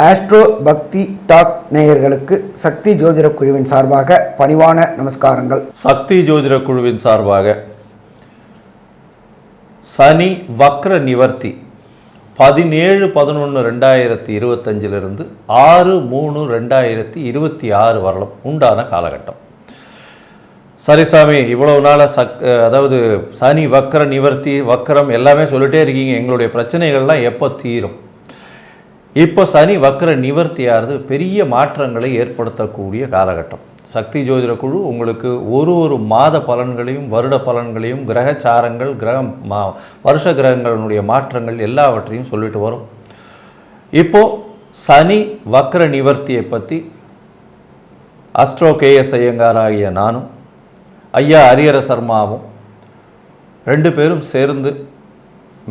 Astro பக்தி talk நேயர்களுக்கு சக்தி ஜோதிட குழுவின் சார்பாக பணிவான நமஸ்காரங்கள். சக்தி ஜோதிட குழுவின் சார்பாக சனி வக்ர நிவர்த்தி 17/11/2025 6/3/2026 வரலும் உண்டான காலகட்டம். சரிசாமி, இவ்வளவு நாள அதாவது சனி வக்ர நிவர்த்தி வக்ரம் எல்லாமே சொல்லிட்டே இருக்கீங்க, எங்களுடைய பிரச்சனைகள்லாம் எப்போ தீரும்? இப்போ சனி வக்ர நிவர்த்தியாகிறது பெரிய மாற்றங்களை ஏற்படுத்தக்கூடிய காலகட்டம். சக்தி ஜோதிட குழு உங்களுக்கு ஒரு மாத பலன்களையும் வருட பலன்களையும் கிரகச்சாரங்கள் வருஷ கிரகங்களுடைய மாற்றங்கள் எல்லாவற்றையும் சொல்லிட்டு வரும். இப்போது சனி வக்ர நிவர்த்தியை பற்றி அஸ்ட்ரோ கேஎஸ் ஐயங்கார் ஆகிய நானும் ஐயா ஹரிஹர சர்மாவும் 2 பேரும் சேர்ந்து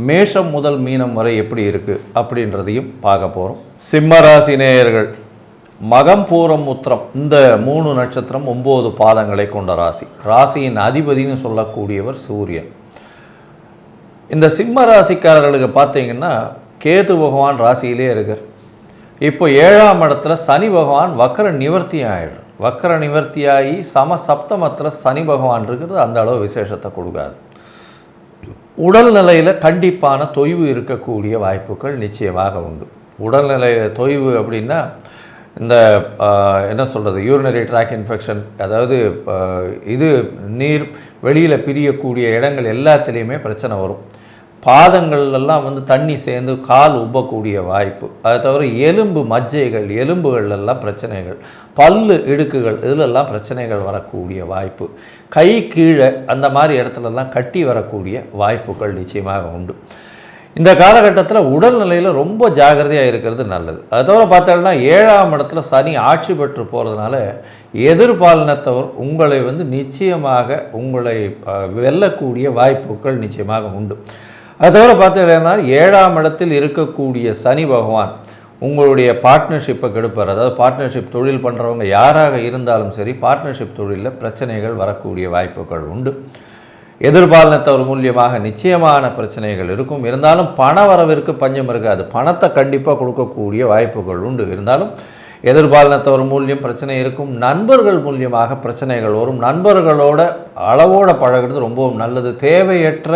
மேஷம் முதல் மீனம் வரை எப்படி இருக்குது அப்படின்றதையும் பார்க்க போகிறோம். சிம்மராசி நேயர்கள், மகம் பூரம் உத்திரம் இந்த 3 நட்சத்திரம் 9 பாதங்களை கொண்ட ராசி. ராசியின் அதிபதினு சொல்லக்கூடியவர் சூரியன். இந்த சிம்ம ராசிக்காரர்களுக்கு பார்த்தீங்கன்னா கேது பகவான் ராசியிலே இருக்கார். இப்போ 7ஆம் இடத்துல சனி பகவான் வக்ர நிவர்த்தி ஆகிடும். வக்ர நிவர்த்தியாகி சப்தமத்தில் சனி பகவான் இருக்கிறது அந்த அளவு விசேஷத்தை கொடுக்காது. உடல்நிலையில் கண்டிப்பான தொய்வு இருக்கக்கூடிய வாய்ப்புகள் நிச்சயமாக உண்டு. உடல்நிலை தொய்வு அப்படின்னா இந்த என்ன சொல்கிறது, யூரினரி ட்ராக் இன்ஃபெக்ஷன், அதாவது இது நீர் வெளியில் பிரியக்கூடிய இடங்கள் எல்லாத்துலேயுமே பிரச்சனை வரும். பாதங்கள்லாம் தண்ணி சேர்ந்து கால் உப்பக்கூடிய வாய்ப்பு. அதை தவிர எலும்பு மஜ்ஜைகள் எலும்புகள்லாம் பிரச்சனைகள், பல்லு இடுக்குகள் இதிலெல்லாம் பிரச்சனைகள் வரக்கூடிய வாய்ப்பு. கை கீழே அந்த மாதிரி இடத்துலலாம் கட்டி வரக்கூடிய வாய்ப்புகள் நிச்சயமாக உண்டு. இந்த காலகட்டத்தில் உடல்நிலையில் ரொம்ப ஜாகிரதையாக இருக்கிறது நல்லது. அதை தவிர பார்த்தோம்னா 7ஆம் இடத்துல சனி ஆட்சி பெற்று போகிறதுனால எதிர்பாலினத்தவர் உங்களை நிச்சயமாக உங்களை வெல்லக்கூடிய வாய்ப்புகள் நிச்சயமாக உண்டு. அது தவிர பார்த்தீங்கன்னா 7ஆம் இடத்தில் இருக்கக்கூடிய சனி பகவான் உங்களுடைய பார்ட்னர்ஷிப்பை கெடுப்பார். அதாவது பார்ட்னர்ஷிப் தொழில் பண்ணுறவங்க யாராக இருந்தாலும் சரி, பார்ட்னர்ஷிப் தொழிலில் பிரச்சனைகள் வரக்கூடிய வாய்ப்புகள் உண்டு. எதிர்பாலினத்தவர் மூலியமாக நிச்சயமான பிரச்சனைகள் இருக்கும். இருந்தாலும் பண வரவிற்கு பஞ்சம் இருக்காது. பணத்தை கண்டிப்பாக கொடுக்கக்கூடிய வாய்ப்புகள் உண்டு. இருந்தாலும் எதிர்பாலினத்தவர் மூலியம் பிரச்சனை இருக்கும். நண்பர்கள் மூலியமாக பிரச்சனைகள் வரும். நண்பர்களோட அளவோடு பழகிறது ரொம்பவும் நல்லது. தேவையற்ற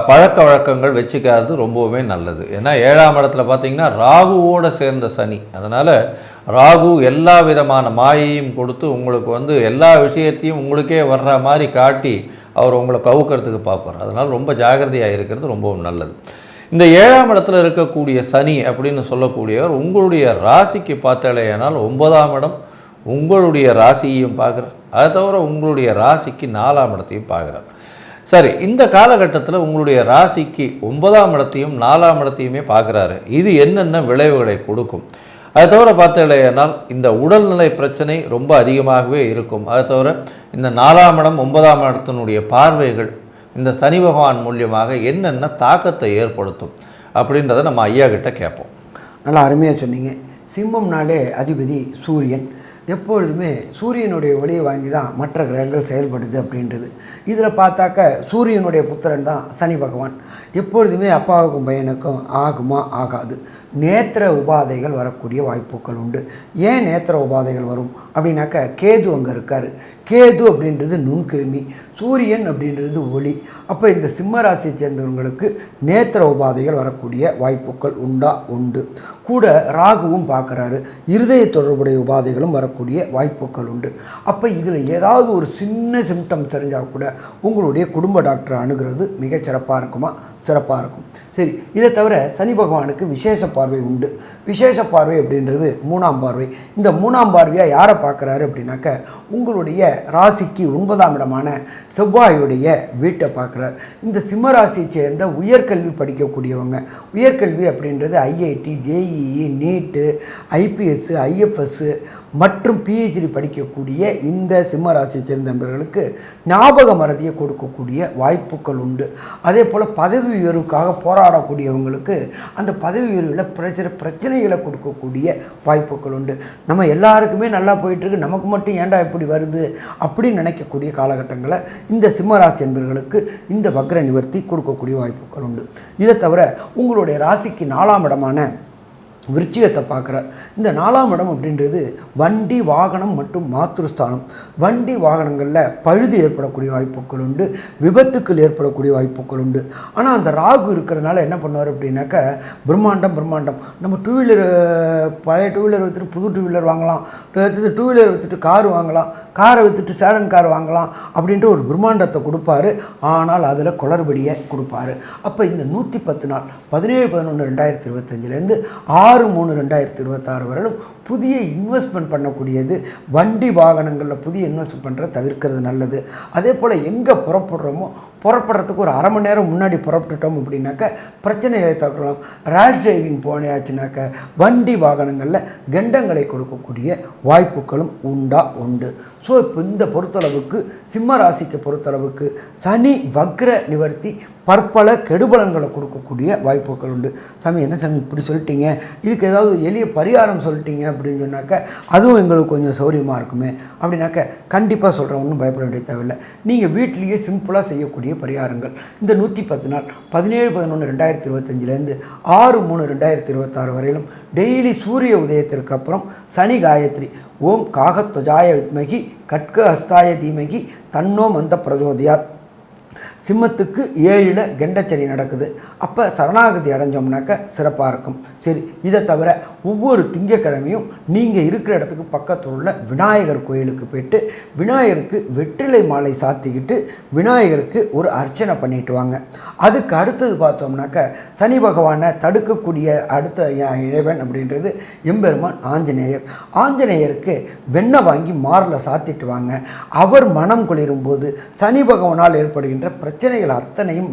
பழக்க வழக்கங்கள் வச்சுக்காது ரொம்பவுமே நல்லது. ஏன்னா 7ஆம் இடத்துல பார்த்திங்கன்னா ராகுவோடு சேர்ந்த சனி. அதனால் ராகு எல்லா விதமான மாயையும் கொடுத்து உங்களுக்கு எல்லா விஷயத்தையும் உங்களுக்கே வர்ற மாதிரி காட்டி அவர் உங்களை கவுக்கிறதுக்கு பார்ப்பார். அதனால் ரொம்ப ஜாகிரதையாக இருக்கிறது ரொம்பவும் நல்லது. இந்த 7ஆம் இடத்துல இருக்கக்கூடிய சனி அப்படின்னு சொல்லக்கூடியவர் உங்களுடைய ராசிக்கு பார்த்தாலேயானால் 9ஆம் இடம் உங்களுடைய ராசியையும் பார்க்குறார். அதை தவிர உங்களுடைய ராசிக்கு 4ஆம் இடத்தையும் பார்க்குறார். சரி, இந்த காலகட்டத்தில் உங்களுடைய ராசிக்கு 9ஆம் இடத்தையும் 4ஆம் இடத்தையுமே பார்க்குறாரு. இது என்னென்ன விளைவுகளை கொடுக்கும்? அதை தவிர பார்த்தீங்கன்னா இந்த உடல்நிலை பிரச்சனை ரொம்ப அதிகமாகவே இருக்கும். அதை தவிர இந்த 4ஆம் இடம் 9ஆம் இடத்தினுடைய பார்வைகள் இந்த சனி பகவான் மூலியமாக என்னென்ன தாக்கத்தை ஏற்படுத்தும் அப்படின்றத நம்ம ஐயா கிட்ட கேட்போம். நல்லா அருமையாக சொன்னீங்க. சிம்மம்னாலே அதிபதி சூரியன். எப்பொழுதுமே சூரியனுடைய ஒளியை வாங்கி தான் மற்ற கிரகங்கள் செயல்படுது அப்படின்றது. இதில் பார்த்தாக்க சூரியனுடைய புத்திரன் தான் சனி பகவான். எப்பொழுதுமே அப்பாவுக்கும் பையனுக்கும் ஆகுமா ஆகாது. நேத்திர உபாதைகள் வரக்கூடிய வாய்ப்புகள் உண்டு. ஏன் நேத்திர உபாதைகள் வரும் அப்படின்னாக்க கேது அங்கே இருக்கார். கேது அப்படின்றது நுண்கிருமி, சூரியன் அப்படின்றது ஒளி. அப்போ இந்த சிம்ம ராசியை சேர்ந்தவங்களுக்கு நேத்திர உபாதைகள் வரக்கூடிய வாய்ப்புகள் உண்டு. கூட ராகுவும் பார்க்குறாரு. இருதய தொடர்புடைய உபாதைகளும் வரக்கூடிய வாய்ப்புகள் உண்டு. அப்போ இதில் ஏதாவது ஒரு சின்ன சிம்டம் தெரிஞ்சால் கூட உங்களுடைய குடும்ப டாக்டரை அணுகிறது மிக சிறப்பாக இருக்கும். சரி, இதை தவிர சனி பகவானுக்கு விசேஷ பார்வை உண்டு. விசேஷ பார்வை அப்படின்றது 3ஆம் பார்வை. இந்த 3ஆம் பார்வையாக யாரை பார்க்குறாரு அப்படின்னாக்க உங்களுடைய ராசிக்கு 9ஆம் இடமான செவ்வாயுடைய வீட்டை பார்க்குறார். இந்த சிம்ம ராசியை சேர்ந்த உயர்கல்வி படிக்கக்கூடியவங்க, உயர்கல்வி அப்படின்றது ஐஐடி, ஜேஇஇ, நீட்டு, ஐபிஎஸ், ஐஎஃப்எஸ் மற்றும் பிஹெச்டி படிக்கக்கூடிய இந்த சிம்ம ராசியை சேர்ந்த நண்பர்களுக்கு ஞாபக மறதியை கொடுக்கக்கூடிய வாய்ப்புகள் உண்டு. அதே போல் பதவி உயர்வுக்காக போராடக்கூடியவங்களுக்கு அந்த பதவி உயர்வில் பிரச்சனைகளை கொடுக்கக்கூடிய வாய்ப்புகள் உண்டு. நம்ம எல்லாருக்குமே நல்லா போயிட்டுருக்கு, நமக்கு மட்டும் ஏன்டா இப்படி வருது அப்படின்னு நினைக்கக்கூடிய காலகட்டங்களை இந்த சிம்மராசி என்பவர்களுக்கு இந்த வக்ர நிவர்த்தி கொடுக்கக்கூடிய வாய்ப்புகள் உண்டு. இதை தவிர உங்களுடைய ராசிக்கு 4ஆம் இடமான விருச்சிகத்தை பார்க்குறார். இந்த 4ஆம் இடம் அப்படின்றது வண்டி வாகனம் மற்றும் மாத்ருஸ்தானம். வண்டி வாகனங்களில் பழுது ஏற்படக்கூடிய வாய்ப்புகள் உண்டு, விபத்துக்கள் ஏற்படக்கூடிய வாய்ப்புகள் உண்டு. ஆனால் அந்த ராகு இருக்கிறதுனால என்ன பண்ணுவார் அப்படின்னாக்கா பிரம்மாண்டம் நம்ம டூ வீலர் பழைய டூ வீலர் விற்றுட்டு புது டூ வீலர் வாங்கலாம், டூ வீலர் விற்றுட்டு கார் வாங்கலாம், காரை விற்றுட்டு சேடன் கார் வாங்கலாம் அப்படின்ட்டு ஒரு பிரம்மாண்டத்தை கொடுப்பாரு. ஆனால் அதில் குளறுபடியை கொடுப்பாரு. அப்போ இந்த 110 நாள் 17/11/2025 6/3/2026 வரையிலும் புதிய இன்வெஸ்ட்மெண்ட் பண்ணக்கூடியது. வண்டி வாகனங்களில் புதிய இன்வெஸ்ட்மெண்ட் பண்ணுறத தவிர்க்கிறது நல்லது. அதே போல் எங்கே புறப்படுறோமோ புறப்படுறதுக்கு ஒரு அரை மணி நேரம் முன்னாடி புறப்பட்டுட்டோம் அப்படின்னாக்க பிரச்சனைகளை தவிர்க்கலாம். ரேஷ் டிரைவிங் போனாச்சுனாக்க வண்டி வாகனங்களில் கண்டங்களை கொடுக்கக்கூடிய வாய்ப்புகளும் உண்டு. ஸோ இப்போ இந்த பொறுத்தளவுக்கு சிம்ம ராசிக்கு பொறுத்தளவுக்கு சனி வக்ர நிவர்த்தி பற்பல கெடுபலன்களை கொடுக்கக்கூடிய வாய்ப்புகள் உண்டு. சாமி என்ன சாமி இப்படி சொல்லிட்டீங்க, இதுக்கு ஏதாவது எளிய பரிகாரம் சொல்லிட்டீங்க அப்படின்னு சொன்னாக்க அதுவும் எங்களுக்கு கொஞ்சம் சௌரியமாக இருக்குமே அப்படின்னாக்க கண்டிப்பாக சொல்கிறேன், ஒன்றும் பயப்பட வேண்டிய தேவையில்லை. நீங்கள் வீட்டிலேயே சிம்பிளாக செய்யக்கூடிய பரிகாரங்கள் இந்த 110 நாள் 17/11/2025 6/3/2026 வரையிலும் டெய்லி சூரிய உதயத்திற்கு அப்புறம் சனி காயத்ரி ஓம் காகத்வஜாய வித்மகி கட்க ஹஸ்தாய தீமகி தன்னோ மந்த பிரஜோதியாத். சிம்மத்துக்கு 7 கெண்டச்சனி நடக்குது. அப்போ சரணாகதி அடைஞ்சோம்னாக்க சிறப்பாக இருக்கும். சரி, இதை தவிர ஒவ்வொரு திங்கக்கிழமையும் நீங்கள் இருக்கிற இடத்துக்கு பக்கத்தில் உள்ள விநாயகர் கோயிலுக்கு போய்ட்டு விநாயகருக்கு வெற்றிலை மாலை சாத்திக்கிட்டு விநாயகருக்கு ஒரு அர்ச்சனை பண்ணிட்டு வாங்க. அதுக்கு அடுத்தது பார்த்தோம்னாக்க சனி பகவானை தடுக்கக்கூடிய அடுத்த இறைவன் அப்படின்றது எம்பெருமான் ஆஞ்சநேயர். ஆஞ்சநேயருக்கு வெண்ணெய் வாங்கி மாரில் சாத்திட்டு வாங்க. அவர் மனம் குளிரும் போது சனி பகவானால் ஏற்படுகின்ற பிரச்சனைகள் அத்தனையும்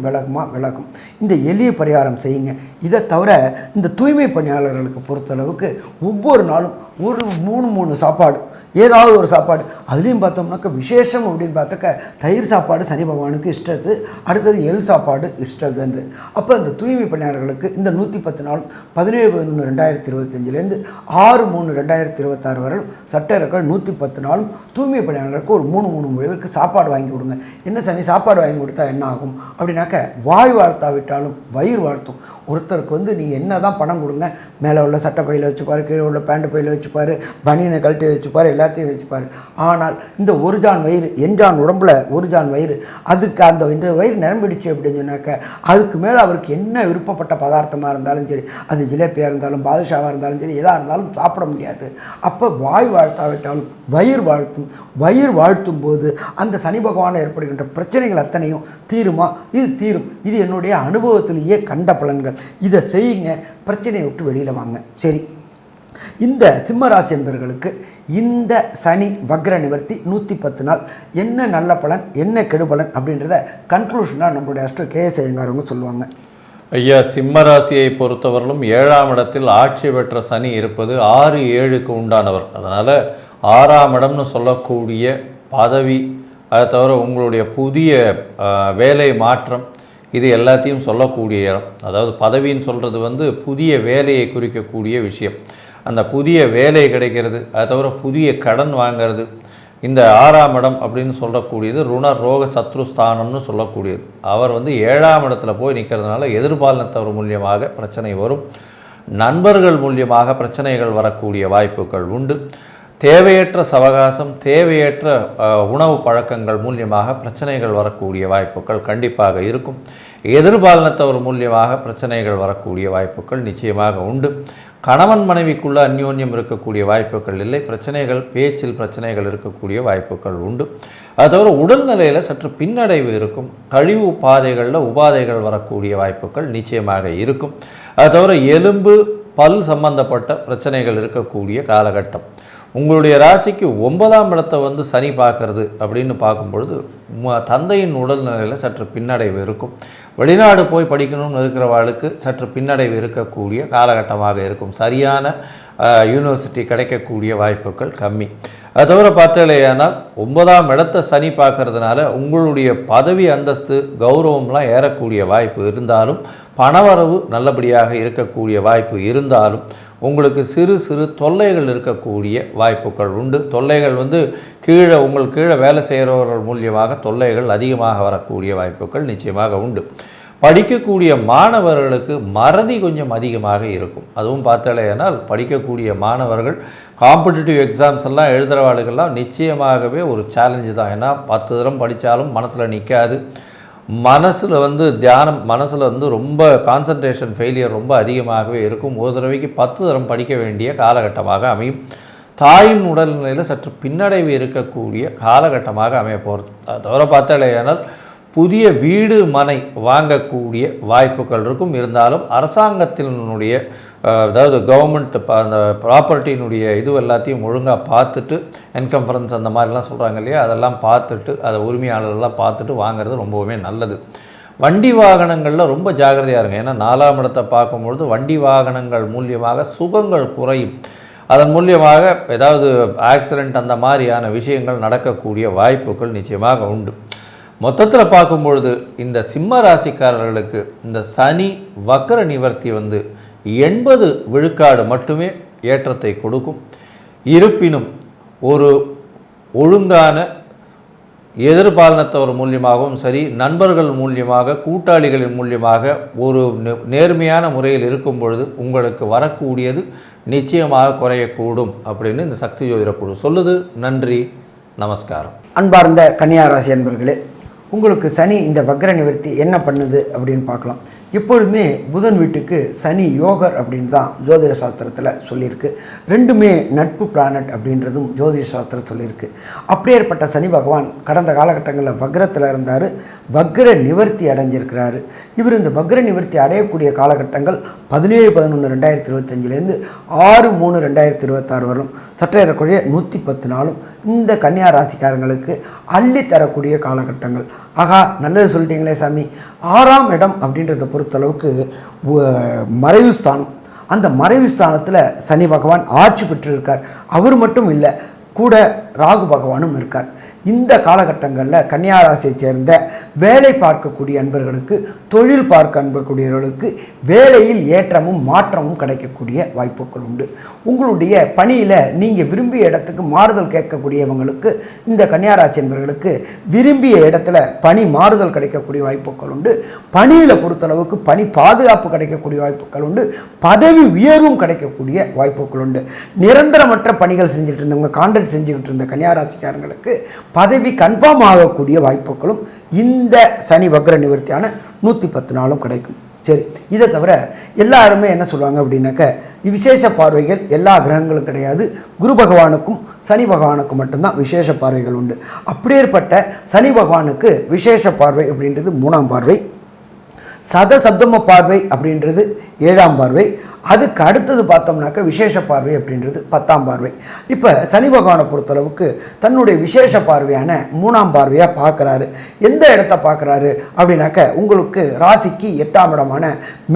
விலகும். இந்த எளிய பரிகாரம் செய்யுங்க. இதை தவிர இந்த தூய்மை பணியாளர்களுக்கு பொறுத்தளவுக்கு ஒவ்வொரு நாளும் ஒரு 3 சாப்பாடு, ஏதாவது ஒரு சாப்பாடு, அதுலேயும் பார்த்தோம்னாக்க விசேஷம் அப்படின்னு பார்த்தாக்க தயிர் சாப்பாடு சனி பகவானுக்கு இஷ்டது, அடுத்தது எள் சாப்பாடு இஷ்டது. அப்போ இந்த தூய்மை பணியாளர்களுக்கு இந்த 110 நாள் 17/11/2025 6/3/2026 வரை சட்டர்கள் 110 நாளும் தூய்மை பணியாளர்களுக்கு ஒரு 3 பேருக்கு சாப்பாடு வாங்கி கொடுங்க. என்ன சனி சாப்பாடு வாங்கி கொடுத்தா என்ன ஆகும் அப்படின்னாக்க வாய் வாழ்த்தாவிட்டாலும் வயிறு வாழ்த்தும். ஒருத்தருக்கு நீங்கள் என்ன தான் பணம் கொடுங்க, மேலே உள்ள சட்டை பையில் வச்சுப்பார், கீழே உள்ள பேண்ட் பையில் வச்சுப்பார், பனியனை கழட்டி வச்சுப்பார், எல்லாத்தையும் வச்சுப்பார். ஆனால் இந்த ஒரு ஜான் வயிறு, எஞ்சான் உடம்புல ஒரு ஜான் வயிறு, அதுக்கு அந்த இந்த வயிறு நிரம்பிடுச்சு அப்படின்னு சொன்னாக்க அதுக்கு மேலே அவருக்கு என்ன விருப்பப்பட்ட பதார்த்தமாக இருந்தாலும் சரி, அது ஜிலேபியாக இருந்தாலும் பாதுஷாவாக இருந்தாலும் சரி, எதாக இருந்தாலும் சாப்பிட முடியாது. அப்போ வாய் வாழ்த்தாவிட்டாலும் வயிறு வாழ்த்தும். வயிறு வாழ்த்தும் போது அந்த சனி பகவானை ஏற்படுகின்ற பிரச்சனைகள் அத்தனையும் தீருமா? இது தீரும். இது என்னுடைய அனுபவத்திலேயே கண்ட பலன்கள். இதை செய்யுங்க, பிரச்சனையை விட்டு வெளியில் வாங்க. சரி, இந்த சிம்மராசி என்பவர்களுக்கு இந்த சனி வக்ர நிவர்த்தி 110 நாள் என்ன நல்ல பலன் என்ன கெடுபலன் அப்படின்றத கன்க்ளூஷனாக நம்மளுடைய அஸ்ட்ரோ கேஎஸ் ஐயங்காரவங்க சொல்லுவாங்க. ஐயா, சிம்மராசியை பொறுத்தவரையிலும் 7ஆம் இடத்தில் ஆட்சி பெற்ற சனி இருப்பது 6-7க்கு உண்டானவர். அதனால் 6ஆம் இடம்னு சொல்லக்கூடிய பதவி, அதை தவிர உங்களுடைய புதிய வேலை மாற்றம், இது எல்லாத்தையும் சொல்லக்கூடிய இடம். அதாவது பதவின்னு சொல்கிறது புதிய வேலையை குறிக்கக்கூடிய விஷயம். அந்த புதிய வேலை கிடைக்கிறது, அதை தவிர புதிய கடன் வாங்கிறது. இந்த 6ஆம் இடம் அப்படின்னு சொல்லக்கூடியது ருண ரோக சத்ருஸ்தானம்னு சொல்லக்கூடியது. அவர் 7ஆம் இடத்துல போய் நிற்கிறதுனால எதிர்பாலினத்தவர் மூலியமாக பிரச்சனை வரும். நண்பர்கள் மூலியமாக பிரச்சனைகள் வரக்கூடிய வாய்ப்புகள் உண்டு. தேவையற்ற சவகாசம், தேவையற்ற உணவு பழக்கங்கள் மூலியமாக பிரச்சனைகள் வரக்கூடிய வாய்ப்புகள் கண்டிப்பாக இருக்கும். எதிர்பாலினத்தவர் மூலியமாக பிரச்சனைகள் வரக்கூடிய வாய்ப்புகள் நிச்சயமாக உண்டு. கணவன் மனைவிக்குள்ள அந்யோன்யம் இருக்கக்கூடிய வாய்ப்புகள் இல்லை. பிரச்சனைகள், பேச்சில் பிரச்சனைகள் இருக்கக்கூடிய வாய்ப்புகள் உண்டு. அது தவிர உடல்நிலையில் சற்று பின்னடைவு இருக்கும். கழிவு பாதைகளில் உபாதைகள் வரக்கூடிய வாய்ப்புகள் நிச்சயமாக இருக்கும். அது தவிர எலும்பு பல் சம்பந்தப்பட்ட பிரச்சனைகள் இருக்கக்கூடிய காலகட்டம். உங்களுடைய ராசிக்கு 9ஆம் இடத்தை சனி பார்க்கறது அப்படின்னு பார்க்கும்பொழுது தந்தையின் உடல்நிலையில் சற்று பின்னடைவு இருக்கும். வெளிநாடு போய் படிக்கணும்னு இருக்கிறவாளுக்கு சற்று பின்னடைவு இருக்கக்கூடிய காலகட்டமாக இருக்கும். சரியான யூனிவர்சிட்டி கிடைக்கக்கூடிய வாய்ப்புகள் கம்மி. அது தவிர பார்த்தாலேயானால் 9ஆம் இடத்தை சனி பார்க்கறதுனால உங்களுடைய பதவி அந்தஸ்து கௌரவம்லாம் ஏறக்கூடிய வாய்ப்பு இருந்தாலும், பணவரவு நல்லபடியாக இருக்கக்கூடிய வாய்ப்பு இருந்தாலும், உங்களுக்கு சிறு சிறு தொல்லைகள் இருக்கக்கூடிய வாய்ப்புகள் உண்டு. தொல்லைகள் உங்களுக்கு கீழே வேலை செய்கிறவர்கள் மூலியமாக தொல்லைகள் அதிகமாக வரக்கூடிய வாய்ப்புகள் நிச்சயமாக உண்டு. படிக்கக்கூடிய மாணவர்களுக்கு மறதி கொஞ்சம் அதிகமாக இருக்கும். அதுவும் பார்த்தாலேனால் படிக்கக்கூடிய மாணவர்கள் காம்படிட்டிவ் எக்ஸாம்ஸ் எல்லாம் எழுதுகிறவாளுகள்லாம் நிச்சயமாகவே ஒரு சேலஞ்சு தான். ஏன்னா 10 தரம் படித்தாலும் மனசில் நிற்காது. மனசில் ரொம்ப கான்சன்ட்ரேஷன் ஃபெயிலியர் ரொம்ப அதிகமாகவே இருக்கும். ஒரு தடவைக்கு 10 தரம் படிக்க வேண்டிய காலகட்டமாக அமையும். தாயின் உடல்நிலையில் சற்று பின்னடைவு இருக்கக்கூடிய காலகட்டமாக அமைய போகிறது. அதை தவிர பார்த்தாலேயானால் புதிய வீடு மனை வாங்கக்கூடிய வாய்ப்புகள் இருக்கும். இருந்தாலும் அரசாங்கத்தினுடைய அதாவது கவர்மெண்ட் அந்த ப்ராப்பர்ட்டியினுடைய இது எல்லாத்தையும் ஒழுங்காக பார்த்துட்டு என்கம்ஃபரன்ஸ் அந்த மாதிரிலாம் சொல்கிறாங்க இல்லையா, அதெல்லாம் பார்த்துட்டு அதை உரிமையாளர்கள்லாம் பார்த்துட்டு வாங்கிறது ரொம்பவுமே நல்லது. வண்டி வாகனங்களில் ரொம்ப ஜாக்கிரதையாக இருங்க. ஏன்னா 4ஆம் இடத்தை பார்க்கும்பொழுது வண்டி வாகனங்கள் மூலியமாக சுகங்கள் குறையும். அதன் மூலியமாக ஏதாவது ஆக்சிடெண்ட் அந்த மாதிரியான விஷயங்கள் நடக்கக்கூடிய வாய்ப்புகள் நிச்சயமாக உண்டு. மொத்தத்தில் பார்க்கும்பொழுது இந்த சிம்ம ராசிக்காரர்களுக்கு இந்த சனி வக்கர நிவர்த்தி 80 விழுக்காடு மட்டுமே ஏற்றத்தை கொடுக்கும். இருப்பினும் ஒரு ஒழுங்கான எதிர்பாலனத்தவர் மூலியமாகவும் சரி, நண்பர்கள் மூலியமாக, கூட்டாளிகளின் மூலியமாக ஒரு நேர்மையான முறையில் இருக்கும் பொழுது உங்களுக்கு வரக்கூடியது நிச்சயமாக குறையக்கூடும் அப்படின்னு இந்த சக்தி ஜோதிட குழு சொல்லுது. நன்றி, நமஸ்காரம். அன்பார்ந்த கன்னியா ராசி அன்பர்களே, உங்களுக்கு சனி இந்த வக்ர நிவர்த்தி என்ன பண்ணுது அப்படின்னு பார்க்கலாம். எப்பொழுதுமே புதன் வீட்டுக்கு சனி யோகர் அப்படின்னு தான் ஜோதிட சாஸ்திரத்தில் சொல்லியிருக்கு. ரெண்டுமே நட்பு பிளானட் அப்படின்றதும் ஜோதிட சாஸ்திரம் சொல்லியிருக்கு. அப்படியேற்பட்ட சனி பகவான் கடந்த காலகட்டங்களில் வக்ரத்தில் இருந்தார், வக்ர நிவர்த்தி அடைஞ்சிருக்கிறாரு. இவர் இந்த வக்ர நிவர்த்தி அடையக்கூடிய காலகட்டங்கள் 17/11/2025 6/3/2026 வரும். சற்றேறக்குறைய 110 நாளும் இந்த கன்னியா ராசிக்காரங்களுக்கு அள்ளி தரக்கூடிய காலகட்டங்கள். ஆகா, நல்லது சொல்லிட்டீங்களே சாமி. 6ஆம் இடம் அப்படின்றத பொறுத்தளவுக்கு மறைவு ஸ்தானம். அந்த மறைவு ஸ்தானத்தில் சனி பகவான் ஆட்சி பெற்றிருக்கார். அவர் மட்டும் இல்லை, கூட ராகு பகவானும் இருக்கார். இந்த காலகட்டங்களில் கன்னியா ராசியை சேர்ந்த வேலை பார்க்கக்கூடிய அன்பர்களுக்கு, தொழில் பார்க்க அன்பக்கூடியவர்களுக்கு வேலையில் ஏற்றமும் மாற்றமும் கிடைக்கக்கூடிய வாய்ப்புகள் உண்டு. உங்களுடைய பணியில் நீங்கள் விரும்பிய இடத்துக்கு மாறுதல் கேட்கக்கூடியவங்களுக்கு, இந்த கன்னியா ராசி அன்பர்களுக்கு விரும்பிய இடத்துல பணி மாறுதல் கிடைக்கக்கூடிய வாய்ப்புகள் உண்டு. பணியில் பொறுத்தளவுக்கு பணி பாதுகாப்பு கிடைக்கக்கூடிய வாய்ப்புகள் உண்டு. பதவி உயர்வும் கிடைக்கக்கூடிய வாய்ப்புகள் உண்டு. நிரந்தரமற்ற பணிகள் செஞ்சுட்டு இருந்தவங்க, கான்ட்ராக்ட் செஞ்சுக்கிட்டு இருந்த கன்னியா ராசிக்காரங்களுக்கு பதவி கன்ஃபார்ம் ஆகக்கூடிய வாய்ப்புகளும் இந்த சனி வக்ர நிவர்த்தியான 110 நாளும் கிடைக்கும். சரி, இதை தவிர எல்லாருமே என்ன சொல்லுவாங்க அப்படின்னாக்க, விசேஷ பார்வைகள் எல்லா கிரகங்களும் கிடையாது, குரு பகவானுக்கும் சனி பகவானுக்கும் மட்டும்தான் விசேஷ பார்வைகள் உண்டு. அப்படியேற்பட்ட சனி பகவானுக்கு விசேஷ பார்வை அப்படின்றது 3ஆம் பார்வை, சப்தம பார்வை அப்படின்றது 7ஆம் பார்வை, அதுக்கு அடுத்தது பார்த்தோம்னாக்க விசேஷ பார்வை அப்படின்றது 10ஆம் பார்வை. இப்போ சனி பகவானை பொறுத்தளவுக்கு தன்னுடைய விசேஷ பார்வையான 3ஆம் பார்வையாக பார்க்குறாரு. எந்த இடத்த பார்க்குறாரு அப்படின்னாக்க, உங்களுக்கு ராசிக்கு 8ஆம் இடமான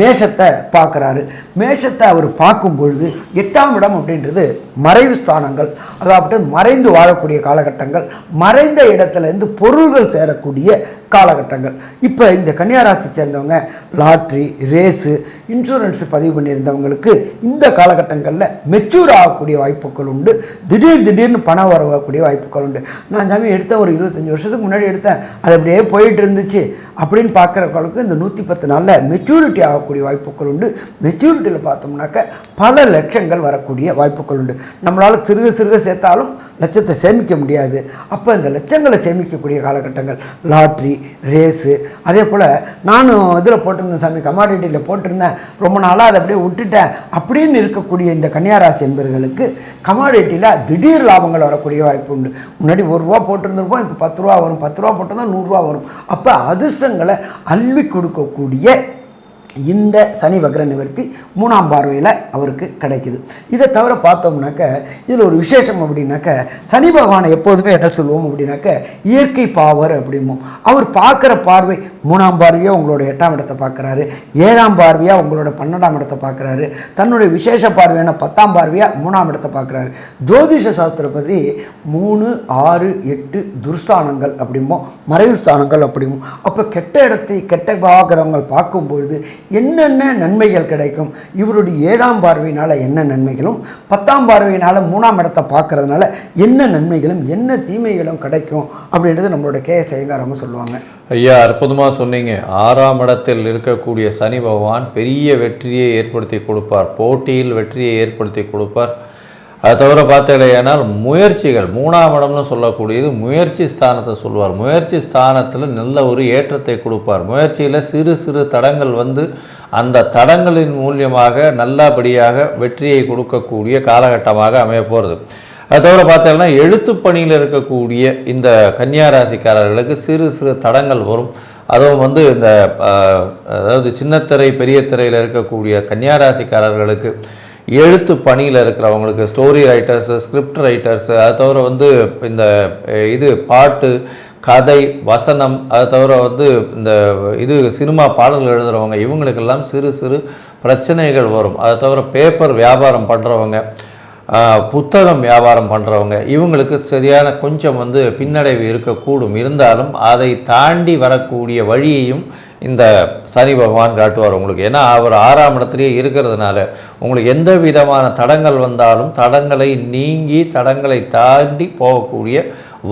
மேஷத்தை பார்க்குறாரு. மேஷத்தை அவர் பார்க்கும் பொழுது 8ஆம் இடம் அப்படின்றது மறைவு ஸ்தானங்கள், அதாவது மறைந்து வாழக்கூடிய காலகட்டங்கள், மறைந்த இடத்துலேருந்து பொருள்கள் சேரக்கூடிய காலகட்டங்கள். இப்போ இந்த கன்னியா ராசி சேர்ந்தவங்க லாட்ரி, ரேஸு, இன்சூரன்ஸ் பதிவு பண்ணியிருந்தவங்களுக்கு இந்த காலகட்டங்களில் மெச்சூர் ஆகக்கூடிய வாய்ப்புகள் உண்டு. திடீர்னு பணம் வரக்கூடிய வாய்ப்புகள் உண்டு. நான் சாமி எடுத்த ஒரு 25 வருஷத்துக்கு முன்னாடி எடுத்தேன், அது அப்படியே போயிட்டு இருந்துச்சு அப்படின்னு பார்க்குறவங்களுக்கு இந்த 110 நாளில் மெச்சூரிட்டி ஆகக்கூடிய வாய்ப்புகள் உண்டு. மெச்சூரிட்டியில் பார்த்தோம்னாக்க பல லட்சங்கள் வரக்கூடிய வாய்ப்புகள் உண்டு. நம்மளால் சிறுக சேர்த்தாலும் லட்சத்தை சேமிக்க முடியாது. அப்போ இந்த லட்சங்களை சேமிக்கக்கூடிய காலகட்டங்கள் லாட்ரி, ரேஸு. அதே போல் நானும் இதில் போட்டிருந்தேன் சாமி, கமாடிட்டியில் போட்டிருந்தேன், ரொம்ப நாளாக அதை அப்படியே விட்டுட்டேன் அப்படின்னு இருக்கக்கூடிய இந்த கன்னியாராசி என்பவர்களுக்கு கமாடிட்டியில் திடீர் லாபங்கள் வரக்கூடிய வாய்ப்பு உண்டு. முன்னாடி ₹1 போட்டிருந்திருப்போம், இப்போ ₹10 வரும், ₹10 போட்டால் ₹100 வரும். அப்போ அதிர்ஷ்டங்களை அள்ளி கொடுக்கக்கூடிய இந்த சனி வக்ர நிவர்த்தி 3ஆம் பார்வையில் அவருக்கு கிடைக்குது. இதை தவிர பார்த்தோம்னாக்க இதில் ஒரு விசேஷம் அப்படின்னாக்க, சனி பகவானை எப்போதுமே என்ன சொல்லுவோம் அப்படின்னாக்க இயற்கை பாவர் அப்படிம்போம். அவர் பார்க்குற பார்வை 3ஆம் பார்வையாக உங்களோட 8ஆம் இடத்தை பார்க்குறாரு, 7ஆம் பார்வையாக உங்களோட 12ஆம் இடத்தை பார்க்குறாரு, தன்னுடைய விசேஷ பார்வையான 10ஆம் பார்வையாக 3ஆம் இடத்தை பார்க்குறாரு. ஜோதிஷ சாஸ்திரப்படி 3, 6, 8 துர்ஸ்தானங்கள் அப்படிம்போம், மறைவு ஸ்தானங்கள் அப்படிம்போம். அப்போ கெட்ட இடத்தை கெட்ட பார்க்குறவங்க பார்க்கும்பொழுது என்னென்ன நன்மைகள் கிடைக்கும், இவருடைய 7ஆம் பார்வையினால் என்ன நன்மைகளும், 10ஆம் பார்வையினால் 3ஆம் இடத்தை பார்க்கறதுனால என்ன நன்மைகளும் என்ன தீமைகளும் கிடைக்கும் அப்படின்றது நம்மளோட கே.எஸ். ஐயங்கார் அவங்க சொல்லுவாங்க. ஐயா, அற்புதமாக சொன்னீங்க. 6ஆம் இடத்தில் இருக்கக்கூடிய சனி பகவான் பெரிய வெற்றியை ஏற்படுத்தி கொடுப்பார், போட்டியில் வெற்றியை ஏற்படுத்தி கொடுப்பார். அதை தவிர பார்த்தீங்கன்னா முயற்சிகள், 3ஆம் இடம்னு சொல்லக்கூடியது முயற்சி ஸ்தானத்தை சொல்வார். முயற்சி ஸ்தானத்தில் நல்ல ஒரு ஏற்றத்தை கொடுப்பார். முயற்சியில் சிறு சிறு தடங்கள் வந்து அந்த தடங்களின் மூலியமாக நல்லபடியாக வெற்றியை கொடுக்கக்கூடிய காலகட்டமாக அமைய போகிறது. அது தவிர பார்த்தீங்கன்னா எழுத்து பணியில் இருக்கக்கூடிய இந்த கன்னியா ராசிக்காரர்களுக்கு சிறு சிறு தடங்கள் வரும். அதுவும் வந்து இந்த அதாவது சின்னத்திரை பெரிய திரையில் இருக்கக்கூடிய கன்னியா ராசிக்காரர்களுக்கு எழுத்து பணியில் இருக்கிறவங்களுக்கு, ஸ்டோரி ரைட்டர்ஸு, ஸ்கிரிப்ட் ரைட்டர்ஸு, அது தவிர வந்து இந்த பாட்டு, கதை, வசனம், அது தவிர வந்து இந்த சினிமா பாடல்கள் எழுதுகிறவங்க, இவங்களுக்கெல்லாம் சிறு சிறு பிரச்சனைகள் வரும். அதை தவிர பேப்பர் வியாபாரம் பண்ணுறவங்க, புத்தகம் வியாபாரம் பண்ணுறவங்க, இவங்களுக்கு சரியான கொஞ்சம் வந்து பின்னடைவு இருக்கக்கூடும். இருந்தாலும் அதை தாண்டி வரக்கூடிய வழியையும் இந்த சனி பகவான் காட்டுவார் உங்களுக்கு. ஏன்னா அவர் 6ஆம் இடத்துலேயே இருக்கிறதுனால உங்களுக்கு எந்த விதமான தடங்கள் வந்தாலும் தடங்களை நீங்கி தடங்களை தாண்டி போகக்கூடிய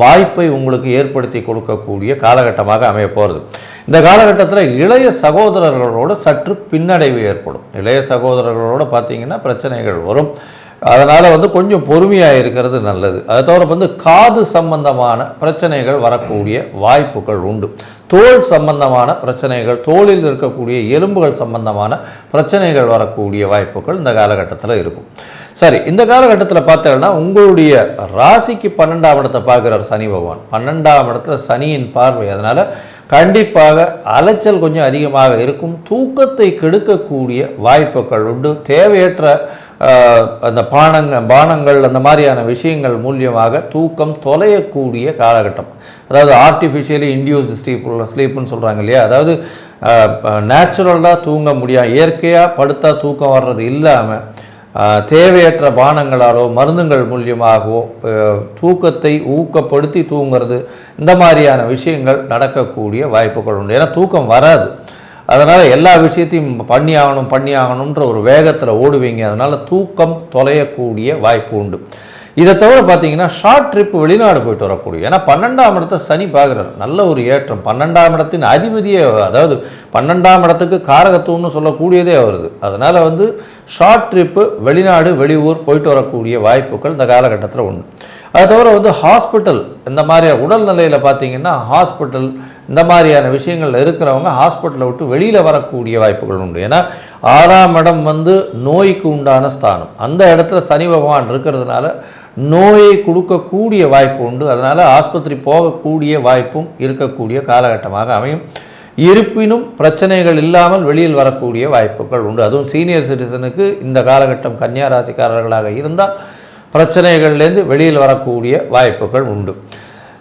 வாய்ப்பை உங்களுக்கு ஏற்படுத்தி கொடுக்கக்கூடிய காலகட்டமாக அமைய போகிறது. இந்த காலகட்டத்தில் இளைய சகோதரர்களோடு சற்று பின்னடைவு ஏற்படும். இளைய சகோதரர்களோடு பார்த்திங்கன்னா பிரச்சனைகள் வரும். அதனால் வந்து கொஞ்சம் பொறுமையாக இருக்கிறது நல்லது. அதை தவிர வந்து காது சம்பந்தமான பிரச்சனைகள் வரக்கூடிய வாய்ப்புகள் உண்டு. தோல் சம்பந்தமான பிரச்சனைகள், தோலில் இருக்கக்கூடிய எலும்புகள் சம்பந்தமான பிரச்சனைகள் வரக்கூடிய வாய்ப்புகள் இந்த காலகட்டத்தில் இருக்கும். சரி, இந்த காலகட்டத்தில் பார்த்தீங்கன்னா உங்களுடைய ராசிக்கு 12ஆம் இடத்தை பார்க்குறார் சனி பகவான். 12ஆம் இடத்துல சனியின் பார்வை. அதனால் கண்டிப்பாக அலைச்சல் கொஞ்சம் அதிகமாக இருக்கும். தூக்கத்தை கெடுக்கக்கூடிய வாய்ப்புகள் உண்டு. தேவையற்ற அந்த பானங்கள் அந்த மாதிரியான விஷயங்கள் மூலியமாக தூக்கம் தொலையக்கூடிய காலகட்டம். அதாவது ஆர்டிஃபிஷியலி இன்டியூஸ்டு ஸ்லீப்புன்னு சொல்கிறாங்க இல்லையா, அதாவது நேச்சுரலாக தூங்க முடியாது, இயற்கையாக படுத்தா தூக்கம் வர்றது இல்லாமல் தேவையற்ற பானங்களாலோ மருந்துகள் மூலியமாகவோ தூக்கத்தை ஊக்கப்படுத்தி தூங்கிறது, இந்த மாதிரியான விஷயங்கள் நடக்கக்கூடிய வாய்ப்புகள் உண்டு. ஏன்னா தூக்கம் வராது. அதனால் எல்லா விஷயத்தையும் பண்ணி ஆகணுன்ற ஒரு வேகத்தில் ஓடுவீங்க. அதனால் தூக்கம் தொலையக்கூடிய வாய்ப்பு உண்டு. இதை தவிர பார்த்தீங்கன்னா ஷார்ட் ட்ரிப் வெளிநாடு போயிட்டு வரக்கூடிய, ஏன்னா 12ஆம் இடத்தை சனி பார்க்குறாரு, நல்ல ஒரு ஏற்றம். 12ஆம் இடத்தின் அதிபதியே, அதாவது 12ஆம் இடத்துக்கு காரகத்துவம்னு சொல்லக்கூடியதே வருது. அதனால் வந்து ஷார்ட் ட்ரிப்பு வெளிநாடு வெளியூர் போயிட்டு வரக்கூடிய வாய்ப்புகள் இந்த காலகட்டத்தில் உண்டு. அது தவிர வந்து ஹாஸ்பிட்டல், இந்த மாதிரி உடல்நிலையில் பார்த்தீங்கன்னா ஹாஸ்பிட்டல் இந்த மாதிரியான விஷயங்கள் இருக்கிறவங்க ஹாஸ்பிட்டலை விட்டு வெளியில் வரக்கூடிய வாய்ப்புகள் உண்டு. ஏன்னா 6ஆம் இடம் வந்து நோய்க்கு உண்டான ஸ்தானம். அந்த இடத்துல சனி பகவான் இருக்கிறதுனால நோயை கொடுக்கக்கூடிய வாய்ப்பு உண்டு. அதனால் ஆஸ்பத்திரி போகக்கூடிய வாய்ப்பும் இருக்கக்கூடிய காலகட்டமாக அமையும். இருப்பினும் பிரச்சனைகள் இல்லாமல் வெளியில் வரக்கூடிய வாய்ப்புகள் உண்டு. அதுவும் சீனியர் சிட்டிசனுக்கு இந்த காலகட்டம் கன்னியா ராசிக்காரர்களாக இருந்தால் பிரச்சனைகள்லேருந்து வெளியில் வரக்கூடிய வாய்ப்புகள் உண்டு.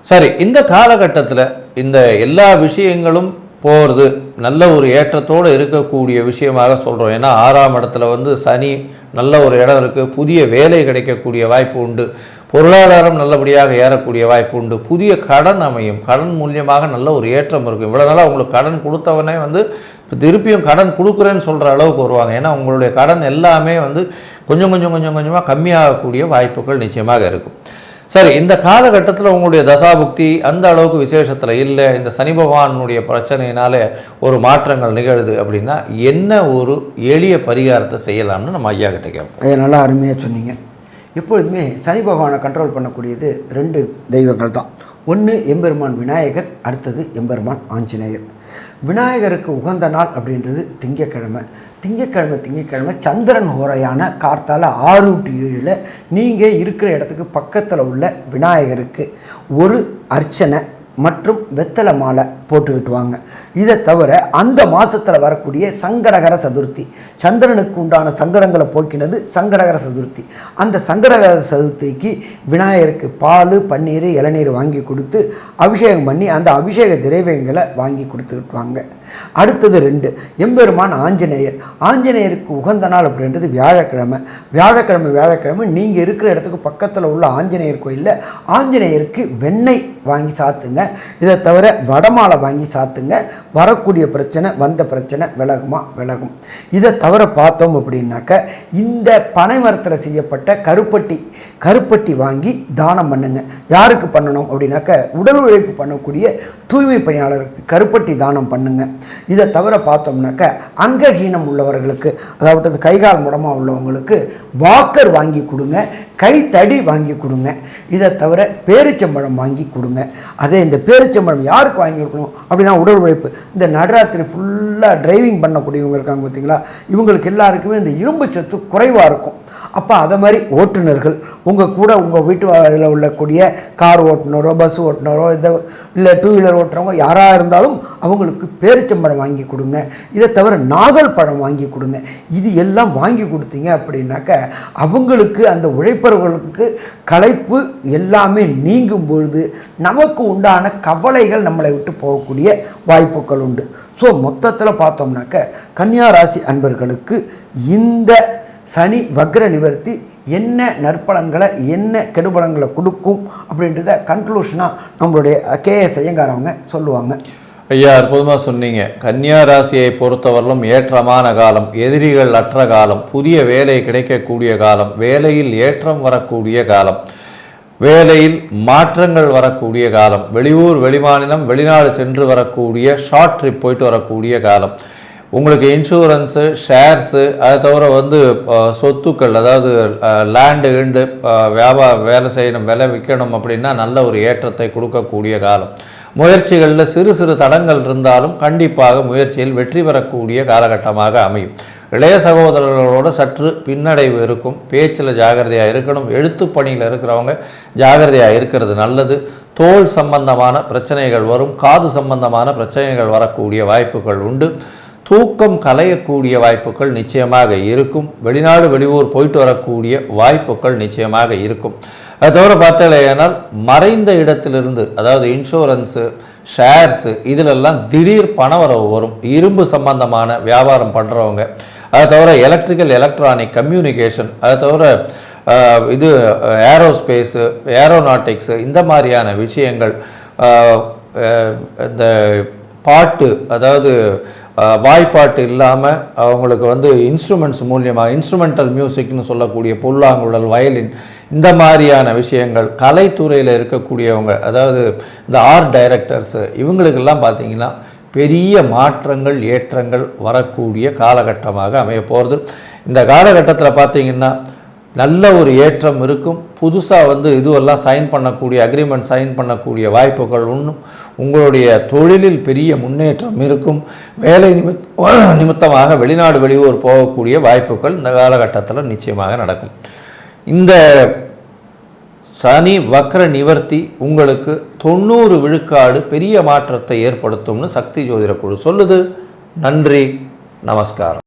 சரி, இந்த காலகட்டத்தில் இந்த எல்லா விஷயங்களும் போகிறது நல்ல ஒரு ஏற்றத்தோடு இருக்கக்கூடிய விஷயமாக சொல்கிறோம். ஏன்னா 6ஆம் இடத்துல வந்து சனி நல்ல ஒரு இடம் இருக்குது. புதிய வேலை கிடைக்கக்கூடிய வாய்ப்பு உண்டு. பொருளாதாரம் நல்லபடியாக ஏறக்கூடிய வாய்ப்பு உண்டு. புதிய கடன் அமையும். கடன் மூலியமாக நல்ல ஒரு ஏற்றம் இருக்கும். இவ்வளோ நாளாக உங்களுக்கு கடன் கொடுத்தவனே வந்து இப்போ திருப்பியும் கடன் கொடுக்குறேன்னு சொல்கிற அளவுக்கு வருவாங்க. ஏன்னா உங்களுடைய கடன் எல்லாமே வந்து கொஞ்சம் கொஞ்சமாக கம்மியாகக்கூடிய வாய்ப்புகள் நிச்சயமாக இருக்கும். சரி, இந்த காலகட்டத்தில் உங்களுடைய தசாபுக்தி அந்த அளவுக்கு விசேஷத்தில் இல்லை, இந்த சனி பகவானுடைய பிரச்சனையினால ஒரு மாற்றங்கள் நிகழுது அப்படின்னா என்ன ஒரு எளிய பரிகாரத்தை செய்யலாம்னு நம்ம ஐயா கிட்ட கேட்போம். நல்லா அருமையாக சொன்னீங்க. எப்பொழுதுமே சனி பகவானை கண்ட்ரோல் பண்ணக்கூடியது 2 தெய்வங்கள் தான். ஒன்று எம்பெருமான் விநாயகர், அடுத்தது எம்பெருமான் ஆஞ்சநேயர். விநாயகருக்கு உகந்த நாள் அப்படின்றது திங்கக்கிழமை. திங்கக்கிழமை சந்திரன் ஹோரையான கார்த்தால 6 to 7 நீங்கள் இருக்கிற இடத்துக்கு பக்கத்தில் உள்ள விநாயகருக்கு ஒரு அர்ச்சனை மற்றும் வெத்தலை மாலை போட்டுக்கிட்டு வாங்க. இதை தவிர அந்த மாதத்தில் வரக்கூடிய சங்கடகர சதுர்த்தி, சந்திரனுக்கு உண்டான சங்கடங்களை போக்கினது சங்கடகர சதுர்த்தி. அந்த சங்கடகர சதுர்த்திக்கு விநாயகருக்கு பால், பன்னீர், இளநீர் வாங்கி கொடுத்து அபிஷேகம் பண்ணி அந்த அபிஷேக திரவியங்களை வாங்கி கொடுத்துக்கிட்டு வாங்க. அடுத்தது 2 எம்பெருமான் ஆஞ்சநேயர். ஆஞ்சநேயருக்கு உகந்த நாள் அப்படின்றது வியாழக்கிழமை நீங்கள் இருக்கிற இடத்துக்கு பக்கத்தில் உள்ள ஆஞ்சநேயர் கோயிலில் ஆஞ்சநேயருக்கு வெண்ணெய் வாங்கி சாத்துங்க. இதை தவிர வடமாலை தேங்காய் வாங்கி சாத்துங்க. வரக்கூடிய பிரச்சனை, வந்த பிரச்சனை விலகும். இதை தவிர பார்த்தோம் அப்படின்னாக்க, இந்த பனை மரத்தில் செய்யப்பட்ட கருப்பட்டி வாங்கி தானம் பண்ணுங்க. யாருக்கு பண்ணணும் அப்படின்னாக்க, உடல் உழைப்பு பண்ணக்கூடிய தூய்மை பணியாளருக்கு கருப்பட்டி தானம் பண்ணுங்க. இதை தவிர பார்த்தோம்னாக்க, அங்கஹீனம் உள்ளவர்களுக்கு, அதாவது கைகால் முடமாக உள்ளவங்களுக்கு வாக்கர் வாங்கி கொடுங்க, கைத்தடி வாங்கி கொடுங்க. இதை தவிர பேரிச்சம்பழம் வாங்கி கொடுங்க. அதே இந்த பேரிச்சம்பழம் யாருக்கு வாங்கி கொடுக்கணும் அப்படின்னா, உடல் உழைப்பு, இந்த நடுராத்திரி ஃபுல்லாக டிரைவிங் பண்ணக்கூடியவங்க இருக்காங்க பார்த்தீங்களா, இவங்களுக்கு எல்லாருக்குமே இந்த இரும்பு சத்து குறைவாக இருக்கும். அப்போ அதை மாதிரி ஓட்டுநர்கள், உங்கள் கூட உங்கள் வீட்டு இதில் உள்ளக்கூடிய கார் ஓட்டுநரோ பஸ் ஓட்டுநரோ இல்லை டூ வீலர் ஓட்டுறவங்க யாராக இருந்தாலும் அவங்களுக்கு பேரிச்சம்பழம் வாங்கி கொடுங்க. இதை தவிர நாகல் பழம் வாங்கி கொடுங்க. இது எல்லாம் வாங்கி கொடுத்தீங்க அப்படின்னாக்க, அவங்களுக்கு அந்த உழைப்பவர்களுக்கு களைப்பு எல்லாமே நீங்கும் பொழுது நமக்கு உண்டான கவலைகள் நம்மளை விட்டு போகக்கூடிய வாய்ப்புகள் உண்டு. ஸோ மொத்தத்தில் பார்த்தோம்னாக்க, கன்னியா ராசி அன்பர்களுக்கு இந்த சனி வக்ர நிவர்த்தி என்ன நற்பலன்களை, என்ன கெடுபலன்களை கொடுக்கும் அப்படின்றத கன்க்ளூஷனாக நம்மளுடைய KS ஐயங்கார் அவங்க சொல்லுவாங்க. ஐயா, அற்புதமாக சொன்னீங்க. கன்னியா ராசியை பொறுத்தவரையிலும் ஏற்றமான காலம், எதிரிகள் அற்ற காலம், புதிய வேலை கிடைக்கக்கூடிய காலம், வேலையில் ஏற்றம் வரக்கூடிய காலம், வேலையில் மாற்றங்கள் வரக்கூடிய காலம், வெளியூர் வெளிமாநிலம் வெளிநாடு சென்று வரக்கூடிய ஷார்ட் ட்ரிப் போயிட்டு வரக்கூடிய காலம், உங்களுக்கு இன்சூரன்ஸு, ஷேர்ஸு, அதை தவிர சொத்துக்கள், அதாவது லேண்டு கிண்டு வேலை செய்யணும், விலை விற்கணும் அப்படின்னா நல்ல ஒரு ஏற்றத்தை கொடுக்கக்கூடிய காலம். முயற்சிகளில் சிறு சிறு தடங்கள் இருந்தாலும் கண்டிப்பாக முயற்சியில் வெற்றி பெறக்கூடிய காலகட்டமாக அமையும். இளைய சகோதரர்களோடு சற்று பின்னடைவு இருக்கும். பேச்சில் ஜாகிரதையாக இருக்கணும். எழுத்து பணியில் இருக்கிறவங்க ஜாகிரதையாக இருக்கிறது நல்லது. தோல் சம்பந்தமான பிரச்சனைகள் வரும். காது சம்பந்தமான பிரச்சனைகள் வரக்கூடிய வாய்ப்புகள் உண்டு. தூக்கம் கலையக்கூடிய வாய்ப்புகள் நிச்சயமாக இருக்கும். வெளிநாடு வெளியூர் போயிட்டு வரக்கூடிய வாய்ப்புகள் நிச்சயமாக இருக்கும். அது தவிர பார்த்தாலேயானால் மறைந்த இடத்திலிருந்து, அதாவது இன்சூரன்ஸு, ஷேர்ஸு, இதிலெல்லாம் திடீர் பணவரவு வரும். இரும்பு சம்பந்தமான வியாபாரம் பண்ணுறவங்க, அதை தவிர எலக்ட்ரிக்கல் எலக்ட்ரானிக் கம்யூனிகேஷன், அதை தவிர இது ஏரோஸ்பேஸு, ஏரோநாட்டிக்ஸு, இந்த மாதிரியான விஷயங்கள், இந்த பாட்டு, அதாவது வாய்ப்பாட்டு இல்லாமல் அவங்களுக்கு இன்ஸ்ட்ருமெண்ட்ஸ் மூலியமாக, இன்ஸ்ட்ருமெண்டல் மியூசிக்னு சொல்லக்கூடிய புல்லாங்குழல், வயலின், இந்த மாதிரியான விஷயங்கள், கலைத்துறையில் இருக்கக்கூடியவங்க, அதாவது இந்த ஆர்ட் டைரக்டர்ஸு, இவங்களுக்கெல்லாம் பார்த்திங்கன்னா பெரிய மாற்றங்கள், ஏற்றங்கள் வரக்கூடிய காலகட்டமாக அமைய போகிறது. இந்த காலகட்டத்தில் பார்த்திங்கன்னா நல்ல ஒரு ஏற்றம் இருக்கும். புதுசாக இதுவெல்லாம் சைன் பண்ணக்கூடிய, அக்ரிமெண்ட் சைன் பண்ணக்கூடிய வாய்ப்புகள் ஒன்றும், உங்களுடைய தொழிலில் பெரிய முன்னேற்றம் இருக்கும். வேலை நிமித்தமாக வெளிநாடு வெளியூர் போகக்கூடிய வாய்ப்புகள் இந்த காலகட்டத்தில் நிச்சயமாக நடக்கும். இந்த சனி வக்ர நிவர்த்தி உங்களுக்கு 90 விழுக்காடு பெரிய மாற்றத்தை ஏற்படுத்தும்னு சக்தி ஜோதிட குழு சொல்லுது. நன்றி, நமஸ்காரம்.